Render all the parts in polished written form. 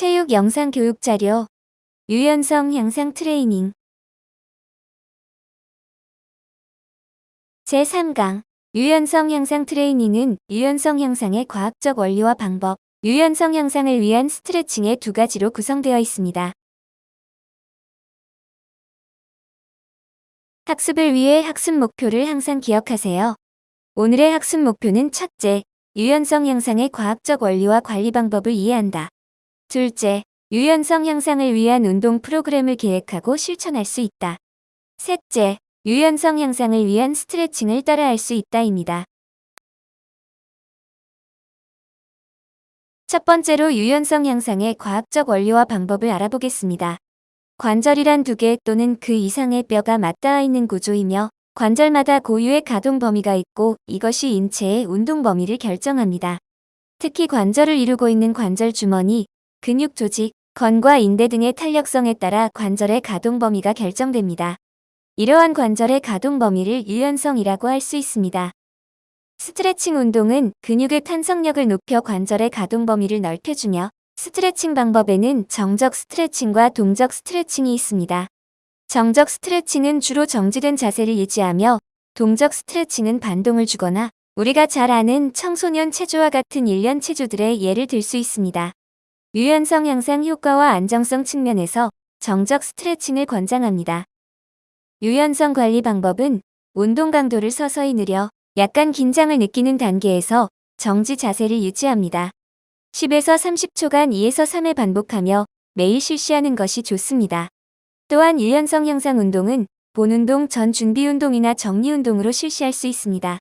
체육 영상 교육 자료, 유연성 향상 트레이닝. 제3강 유연성 향상 트레이닝은 유연성 향상의 과학적 원리와 방법, 유연성 향상을 위한 스트레칭의 두 가지로 구성되어 있습니다. 학습을 위해 학습 목표를 항상 기억하세요. 오늘의 학습 목표는 첫째, 유연성 향상의 과학적 원리와 관리 방법을 이해한다. 둘째, 유연성 향상을 위한 운동 프로그램을 계획하고 실천할 수 있다. 셋째, 유연성 향상을 위한 스트레칭을 따라할 수 있다입니다. 첫 번째로 유연성 향상의 과학적 원리와 방법을 알아보겠습니다. 관절이란 두 개 또는 그 이상의 뼈가 맞닿아 있는 구조이며 관절마다 고유의 가동 범위가 있고 이것이 인체의 운동 범위를 결정합니다. 특히 관절을 이루고 있는 관절 주머니, 근육 조직, 건과 인대 등의 탄력성에 따라 관절의 가동 범위가 결정됩니다. 이러한 관절의 가동 범위를 유연성이라고 할 수 있습니다. 스트레칭 운동은 근육의 탄성력을 높여 관절의 가동 범위를 넓혀주며 스트레칭 방법에는 정적 스트레칭과 동적 스트레칭이 있습니다. 정적 스트레칭은 주로 정지된 자세를 유지하며 동적 스트레칭은 반동을 주거나 우리가 잘 아는 청소년 체조와 같은 일련 체조들의 예를 들 수 있습니다. 유연성 향상 효과와 안정성 측면에서 정적 스트레칭을 권장합니다. 유연성 관리 방법은 운동 강도를 서서히 늘려 약간 긴장을 느끼는 단계에서 정지 자세를 유지합니다. 10에서 30초간 2에서 3회 반복하며 매일 실시하는 것이 좋습니다. 또한 유연성 향상 운동은 본운동 전 준비 운동이나 정리 운동으로 실시할 수 있습니다.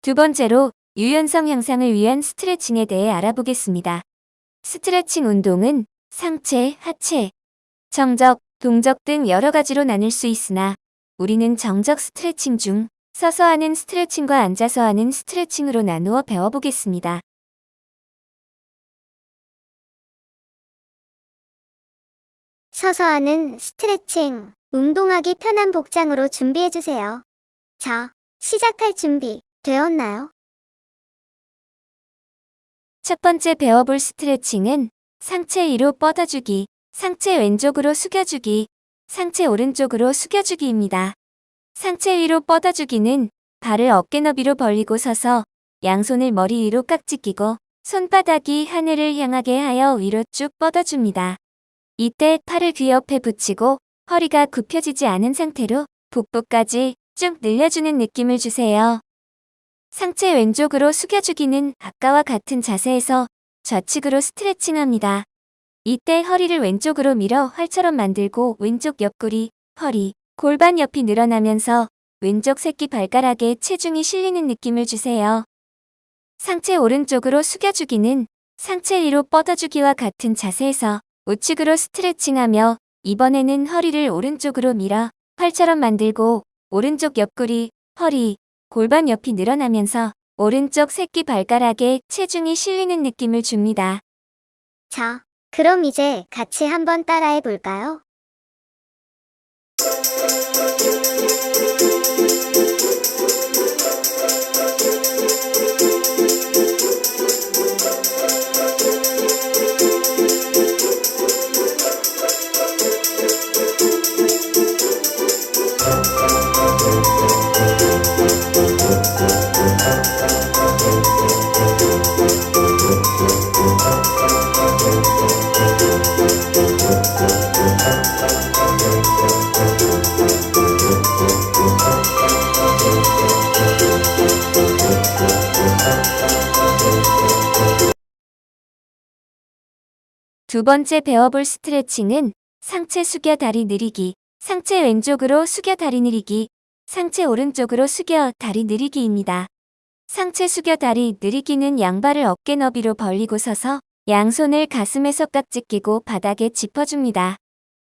두 번째로 유연성 향상을 위한 스트레칭에 대해 알아보겠습니다. 스트레칭 운동은 상체, 하체, 정적, 동적 등 여러 가지로 나눌 수 있으나 우리는 정적 스트레칭 중 서서 하는 스트레칭과 앉아서 하는 스트레칭으로 나누어 배워보겠습니다. 서서 하는 스트레칭, 운동하기 편한 복장으로 준비해주세요. 자, 시작할 준비 되었나요? 첫 번째 배워볼 스트레칭은 상체 위로 뻗어주기, 상체 왼쪽으로 숙여주기, 상체 오른쪽으로 숙여주기입니다. 상체 위로 뻗어주기는 발을 어깨 너비로 벌리고 서서 양손을 머리 위로 깍지 끼고 손바닥이 하늘을 향하게 하여 위로 쭉 뻗어줍니다. 이때 팔을 귀 옆에 붙이고 허리가 굽혀지지 않은 상태로 복부까지 쭉 늘려주는 느낌을 주세요. 상체 왼쪽으로 숙여주기는 아까와 같은 자세에서 좌측으로 스트레칭합니다. 이때 허리를 왼쪽으로 밀어 활처럼 만들고 왼쪽 옆구리, 허리, 골반 옆이 늘어나면서 왼쪽 새끼 발가락에 체중이 실리는 느낌을 주세요. 상체 오른쪽으로 숙여주기는 상체 위로 뻗어주기와 같은 자세에서 우측으로 스트레칭하며 이번에는 허리를 오른쪽으로 밀어 활처럼 만들고 오른쪽 옆구리, 허리, 골반 옆이 늘어나면서 오른쪽 새끼 발가락에 체중이 실리는 느낌을 줍니다. 자, 그럼 이제 같이 한번 따라해 볼까요? 두 번째 배워볼 스트레칭은 상체 숙여 다리 느리기, 상체 왼쪽으로 숙여 다리 느리기, 상체 오른쪽으로 숙여 다리 느리기입니다. 상체 숙여 다리 느리기는 양발을 어깨 너비로 벌리고 서서 양손을 가슴에서 깍지 끼고 바닥에 짚어줍니다.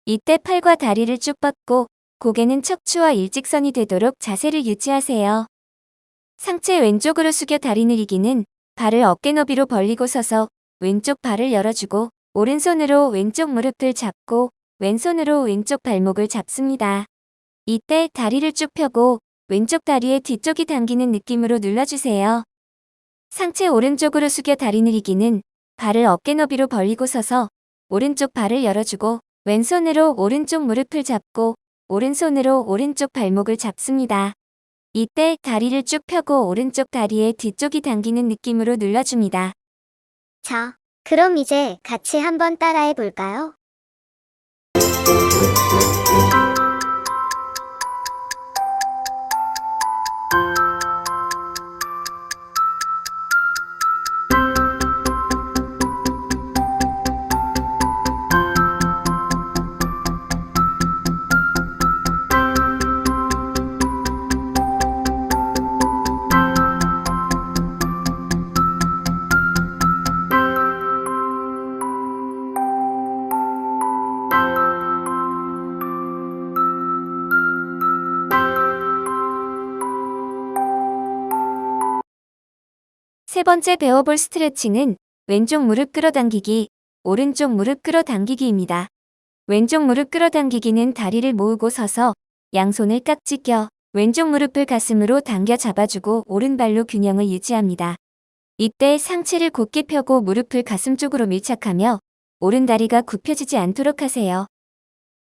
이때 팔과 다리를 쭉 뻗고 고개는 척추와 일직선이 되도록 자세를 유지하세요. 상체 왼쪽으로 숙여 다리 느리기는 발을 어깨 너비로 벌리고 서서 왼쪽 발을 열어주고 오른손으로 왼쪽 무릎을 잡고 왼손으로 왼쪽 발목을 잡습니다. 이때 다리를 쭉 펴고 왼쪽 다리의 뒤쪽이 당기는 느낌으로 눌러주세요. 상체 오른쪽으로 숙여 다리 늘리기는 발을 어깨 너비로 벌리고 서서 오른쪽 발을 열어주고 왼손으로 오른쪽 무릎을 잡고 오른손으로 오른쪽 발목을 잡습니다. 이때 다리를 쭉 펴고 오른쪽 다리의 뒤쪽이 당기는 느낌으로 눌러줍니다. 자, 그럼 이제 같이 한번 따라해 볼까요? 세 번째 배워볼 스트레칭은 왼쪽 무릎 끌어당기기, 오른쪽 무릎 끌어당기기입니다. 왼쪽 무릎 끌어당기기는 다리를 모으고 서서 양손을 깍지 껴 왼쪽 무릎을 가슴으로 당겨 잡아주고 오른발로 균형을 유지합니다. 이때 상체를 곧게 펴고 무릎을 가슴 쪽으로 밀착하며 오른다리가 굽혀지지 않도록 하세요.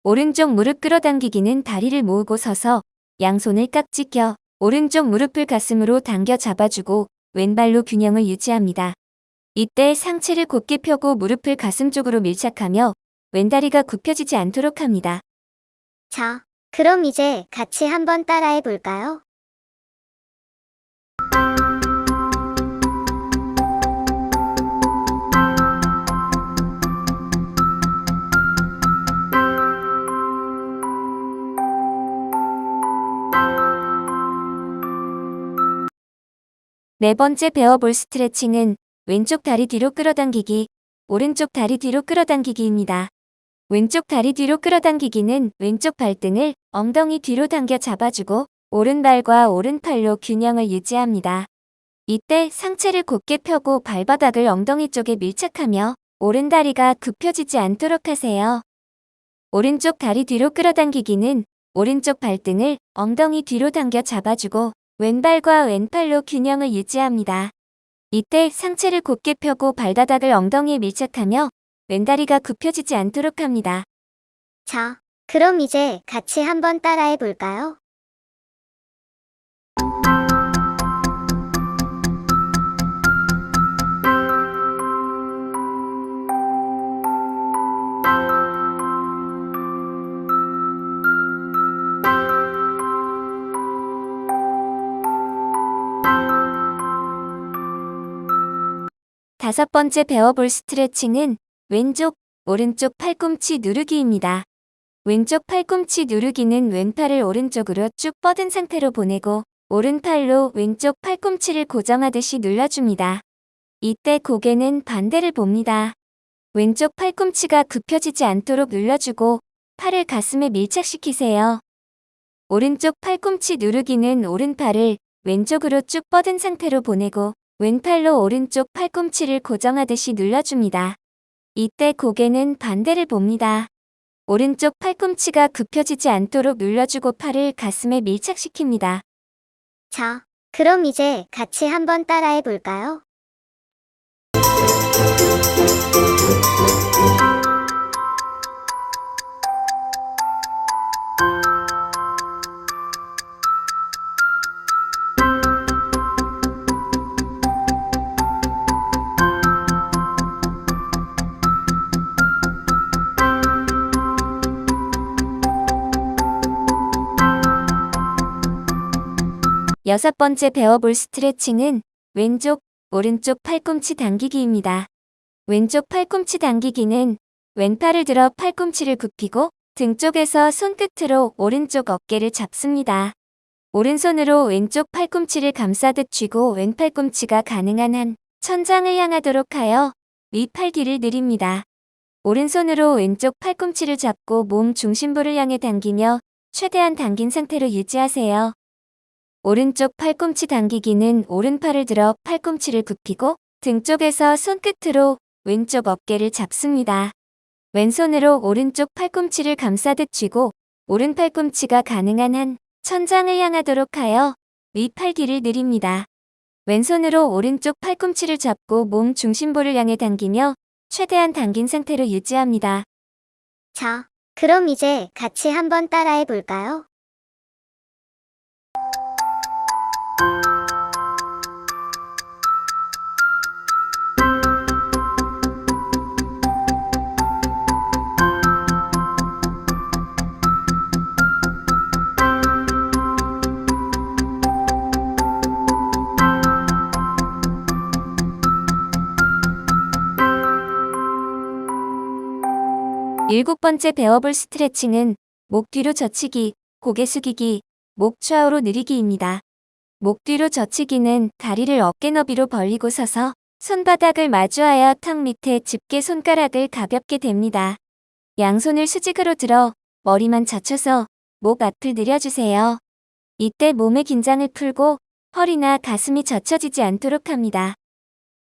오른쪽 무릎 끌어당기기는 다리를 모으고 서서 양손을 깍지 껴 오른쪽 무릎을 가슴으로 당겨 잡아주고 왼발로 균형을 유지합니다. 이때 상체를 곧게 펴고 무릎을 가슴 쪽으로 밀착하며 왼다리가 굽혀지지 않도록 합니다. 자, 그럼 이제 같이 한번 따라해 볼까요? 네 번째 배워볼 스트레칭은 왼쪽 다리 뒤로 끌어당기기, 오른쪽 다리 뒤로 끌어당기기입니다. 왼쪽 다리 뒤로 끌어당기기는 왼쪽 발등을 엉덩이 뒤로 당겨 잡아주고 오른발과 오른팔로 균형을 유지합니다. 이때 상체를 곧게 펴고 발바닥을 엉덩이 쪽에 밀착하며 오른다리가 굽혀지지 않도록 하세요. 오른쪽 다리 뒤로 끌어당기기는 오른쪽 발등을 엉덩이 뒤로 당겨 잡아주고 왼발과 왼팔로 균형을 유지합니다. 이때 상체를 곧게 펴고 발바닥을 엉덩이에 밀착하며 왼다리가 굽혀지지 않도록 합니다. 자, 그럼 이제 같이 한번 따라해 볼까요? 다섯 번째 배워볼 스트레칭은 왼쪽, 오른쪽 팔꿈치 누르기입니다. 왼쪽 팔꿈치 누르기는 왼팔을 오른쪽으로 쭉 뻗은 상태로 보내고 오른팔로 왼쪽 팔꿈치를 고정하듯이 눌러줍니다. 이때 고개는 반대를 봅니다. 왼쪽 팔꿈치가 굽혀지지 않도록 눌러주고 팔을 가슴에 밀착시키세요. 오른쪽 팔꿈치 누르기는 오른팔을 왼쪽으로 쭉 뻗은 상태로 보내고 왼팔로 오른쪽 팔꿈치를 고정하듯이 눌러줍니다. 이때 고개는 반대를 봅니다. 오른쪽 팔꿈치가 굽혀지지 않도록 눌러주고 팔을 가슴에 밀착시킵니다. 자, 그럼 이제 같이 한번 따라해 볼까요? 여섯 번째 배워볼 스트레칭은 왼쪽, 오른쪽 팔꿈치 당기기입니다. 왼쪽 팔꿈치 당기기는 왼팔을 들어 팔꿈치를 굽히고 등 쪽에서 손끝으로 오른쪽 어깨를 잡습니다. 오른손으로 왼쪽 팔꿈치를 감싸듯 쥐고 왼 팔꿈치가 가능한 한 천장을 향하도록 하여 윗팔 뒤를 느립니다. 오른손으로 왼쪽 팔꿈치를 잡고 몸 중심부를 향해 당기며 최대한 당긴 상태로 유지하세요. 오른쪽 팔꿈치 당기기는 오른팔을 들어 팔꿈치를 굽히고 등 쪽에서 손끝으로 왼쪽 어깨를 잡습니다. 왼손으로 오른쪽 팔꿈치를 감싸듯 쥐고 오른 팔꿈치가 가능한 한 천장을 향하도록 하여 윗팔 뒤를 느립니다. 왼손으로 오른쪽 팔꿈치를 잡고 몸 중심부를 향해 당기며 최대한 당긴 상태로 유지합니다. 자, 그럼 이제 같이 한번 따라해 볼까요? 일곱 번째 배워볼 스트레칭은 목 뒤로 젖히기, 고개 숙이기, 목 좌우로 느리기입니다. 목 뒤로 젖히기는 다리를 어깨 너비로 벌리고 서서 손바닥을 마주하여 턱 밑에 집게 손가락을 가볍게 댑니다. 양손을 수직으로 들어 머리만 젖혀서 목 앞을 늘려주세요. 이때 몸의 긴장을 풀고 허리나 가슴이 젖혀지지 않도록 합니다.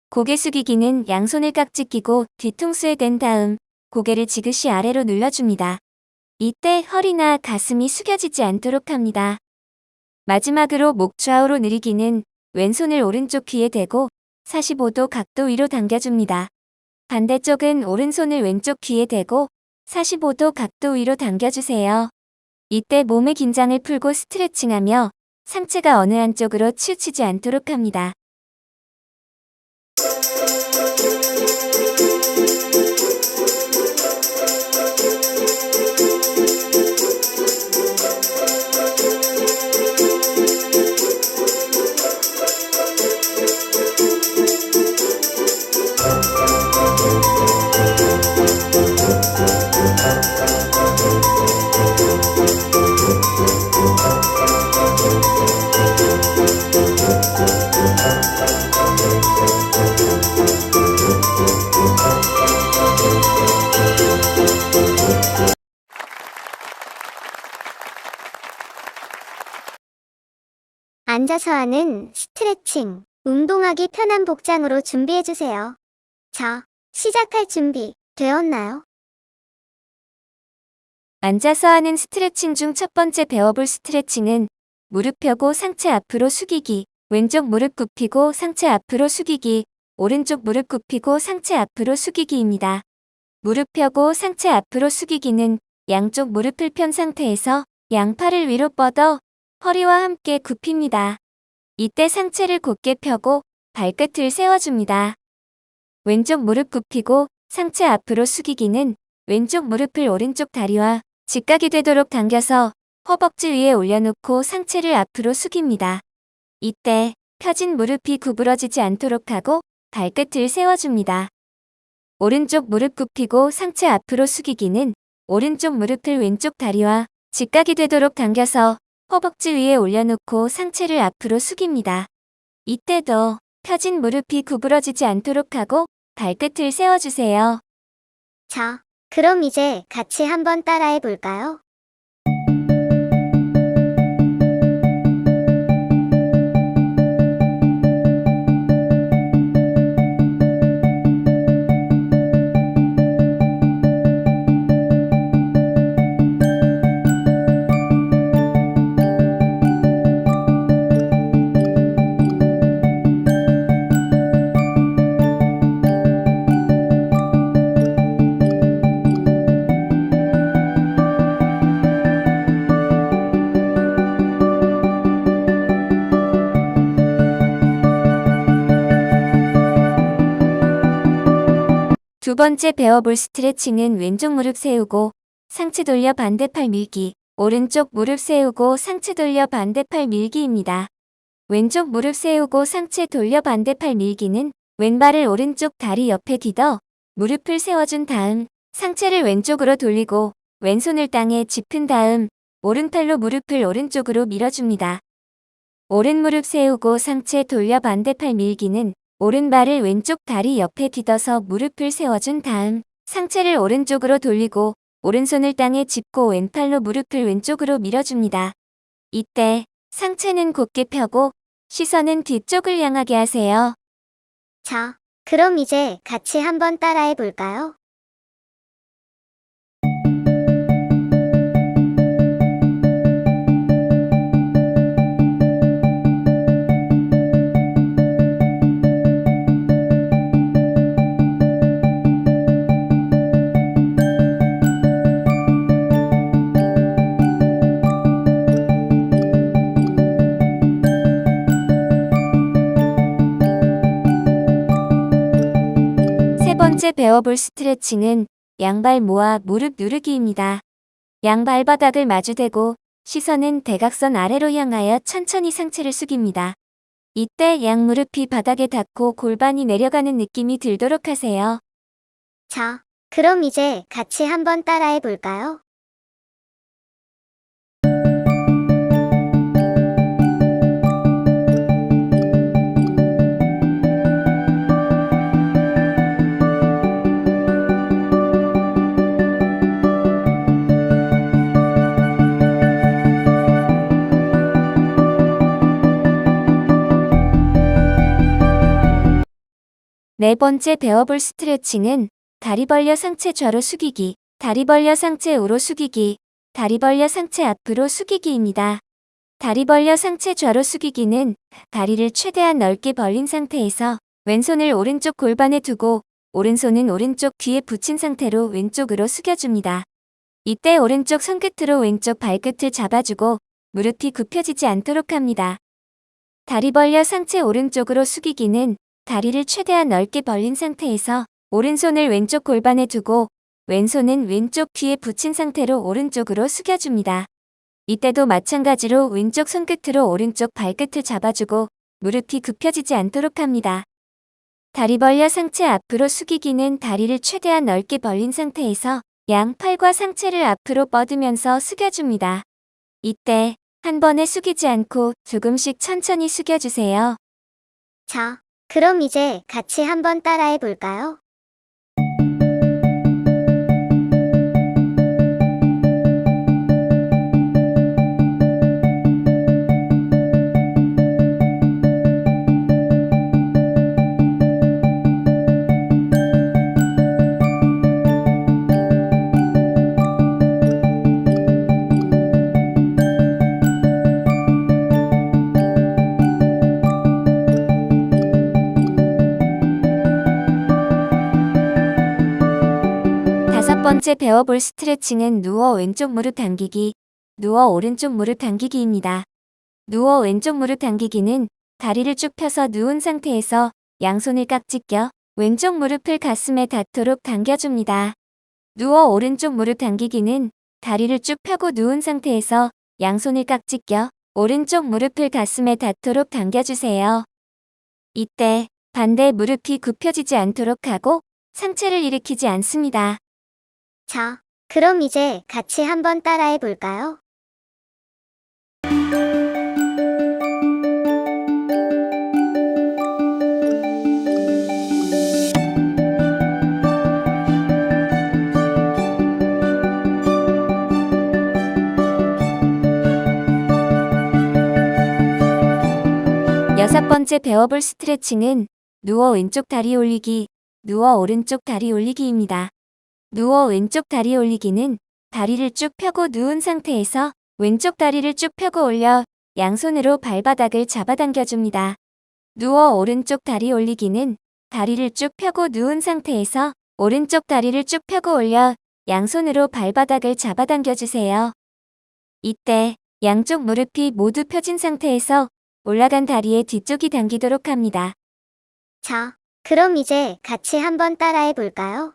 고개 숙이기는 양손을 깍지 끼고 뒤통수에 댄 다음 고개를 지그시 아래로 눌러줍니다. 이때 허리나 가슴이 숙여지지 않도록 합니다. 마지막으로 목 좌우로 느리기는 왼손을 오른쪽 귀에 대고 45도 각도 위로 당겨줍니다. 반대쪽은 오른손을 왼쪽 귀에 대고 45도 각도 위로 당겨주세요. 이때 몸의 긴장을 풀고 스트레칭하며 상체가 어느 한쪽으로 치우치지 않도록 합니다. 앉아서 하는 스트레칭, 운동하기 편한 복장으로 준비해주세요. 자, 시작할 준비 되었나요? 앉아서 하는 스트레칭 중 첫 번째 배워볼 스트레칭은 무릎 펴고 상체 앞으로 숙이기, 왼쪽 무릎 굽히고 상체 앞으로 숙이기, 오른쪽 무릎 굽히고 상체 앞으로 숙이기입니다. 무릎 펴고 상체 앞으로 숙이기는 양쪽 무릎을 편 상태에서 양팔을 위로 뻗어 허리와 함께 굽힙니다. 이때 상체를 곧게 펴고 발끝을 세워줍니다. 왼쪽 무릎 굽히고 상체 앞으로 숙이기는 왼쪽 무릎을 오른쪽 다리와 직각이 되도록 당겨서 허벅지 위에 올려놓고 상체를 앞으로 숙입니다. 이때 펴진 무릎이 구부러지지 않도록 하고 발끝을 세워줍니다. 오른쪽 무릎 굽히고 상체 앞으로 숙이기는 오른쪽 무릎을 왼쪽 다리와 직각이 되도록 당겨서 허벅지 위에 올려놓고 상체를 앞으로 숙입니다. 이때도 펴진 무릎이 구부러지지 않도록 하고 발끝을 세워주세요. 자, 그럼 이제 같이 한번 따라해 볼까요? 두 번째 배워볼 스트레칭은 왼쪽 무릎 세우고 상체 돌려 반대팔 밀기, 오른쪽 무릎 세우고 상체 돌려 반대팔 밀기입니다. 왼쪽 무릎 세우고 상체 돌려 반대팔 밀기는 왼발을 오른쪽 다리 옆에 디뎌 무릎을 세워준 다음 상체를 왼쪽으로 돌리고 왼손을 땅에 짚은 다음 오른팔로 무릎을 오른쪽으로 밀어줍니다. 오른 무릎 세우고 상체 돌려 반대팔 밀기는 오른발을 왼쪽 다리 옆에 디뎌서 무릎을 세워준 다음 상체를 오른쪽으로 돌리고 오른손을 땅에 짚고 왼팔로 무릎을 왼쪽으로 밀어줍니다. 이때 상체는 곧게 펴고 시선은 뒤쪽을 향하게 하세요. 자, 그럼 이제 같이 한번 따라해 볼까요? 번째 배워볼 스트레칭은 양발 모아 무릎 누르기입니다. 양발바닥을 마주대고 시선은 대각선 아래로 향하여 천천히 상체를 숙입니다. 이때 양무릎이 바닥에 닿고 골반이 내려가는 느낌이 들도록 하세요. 자, 그럼 이제 같이 한번 따라해 볼까요? 네 번째 배워볼 스트레칭은 다리 벌려 상체 좌로 숙이기, 다리 벌려 상체 우로 숙이기, 다리 벌려 상체 앞으로 숙이기입니다. 다리 벌려 상체 좌로 숙이기는 다리를 최대한 넓게 벌린 상태에서 왼손을 오른쪽 골반에 두고 오른손은 오른쪽 귀에 붙인 상태로 왼쪽으로 숙여줍니다. 이때 오른쪽 손끝으로 왼쪽 발끝을 잡아주고 무릎이 굽혀지지 않도록 합니다. 다리 벌려 상체 오른쪽으로 숙이기는 다리를 최대한 넓게 벌린 상태에서 오른손을 왼쪽 골반에 두고 왼손은 왼쪽 귀에 붙인 상태로 오른쪽으로 숙여줍니다. 이때도 마찬가지로 왼쪽 손끝으로 오른쪽 발끝을 잡아주고 무릎이 굽혀지지 않도록 합니다. 다리 벌려 상체 앞으로 숙이기는 다리를 최대한 넓게 벌린 상태에서 양팔과 상체를 앞으로 뻗으면서 숙여줍니다. 이때 한 번에 숙이지 않고 조금씩 천천히 숙여주세요. 자, 그럼 이제 같이 한번 따라해 볼까요? 다섯 번째 배워볼 스트레칭은 누워 왼쪽 무릎 당기기, 누워 오른쪽 무릎 당기기입니다. 누워 왼쪽 무릎 당기기는 다리를 쭉 펴서 누운 상태에서 양손을 깍지 껴 왼쪽 무릎을 가슴에 닿도록 당겨줍니다. 누워 오른쪽 무릎 당기기는 다리를 쭉 펴고 누운 상태에서 양손을 깍지 껴 오른쪽 무릎을 가슴에 닿도록 당겨주세요. 이때 반대 무릎이 굽혀지지 않도록 하고 상체를 일으키지 않습니다. 자, 그럼 이제 같이 한번 따라해 볼까요? 여섯 번째 배워볼 스트레칭은 누워 왼쪽 다리 올리기, 누워 오른쪽 다리 올리기입니다. 누워 왼쪽 다리 올리기는 다리를 쭉 펴고 누운 상태에서 왼쪽 다리를 쭉 펴고 올려 양손으로 발바닥을 잡아당겨줍니다. 누워 오른쪽 다리 올리기는 다리를 쭉 펴고 누운 상태에서 오른쪽 다리를 쭉 펴고 올려 양손으로 발바닥을 잡아당겨주세요. 이때 양쪽 무릎이 모두 펴진 상태에서 올라간 다리의 뒤쪽이 당기도록 합니다. 자, 그럼 이제 같이 한번 따라해 볼까요?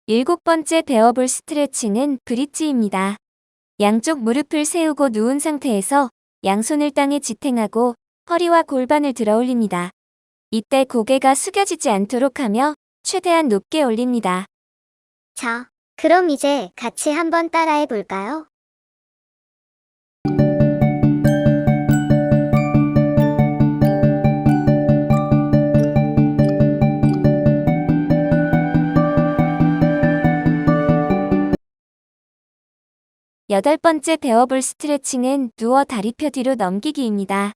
일곱 번째 배워볼 스트레칭은 브릿지입니다. 양쪽 무릎을 세우고 누운 상태에서 양손을 땅에 지탱하고 허리와 골반을 들어 올립니다. 이때 고개가 숙여지지 않도록 하며 최대한 높게 올립니다. 자, 그럼 이제 같이 한번 따라해 볼까요? 여덟 번째 배워볼 스트레칭은 누워 다리뼈 뒤로 넘기기입니다.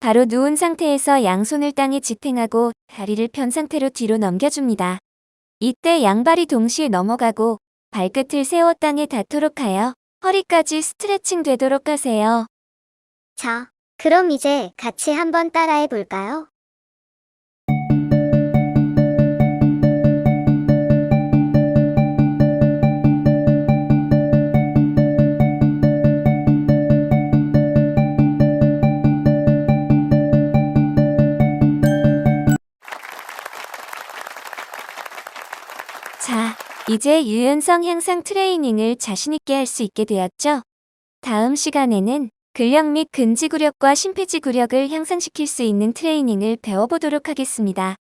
바로 누운 상태에서 양손을 땅에 지탱하고 다리를 편 상태로 뒤로 넘겨줍니다. 이때 양발이 동시에 넘어가고 발끝을 세워 땅에 닿도록 하여 허리까지 스트레칭 되도록 하세요. 자, 그럼 이제 같이 한번 따라해 볼까요? 이제 유연성 향상 트레이닝을 자신있게 할 수 있게 되었죠? 다음 시간에는 근력 및 근지구력과 심폐지구력을 향상시킬 수 있는 트레이닝을 배워보도록 하겠습니다.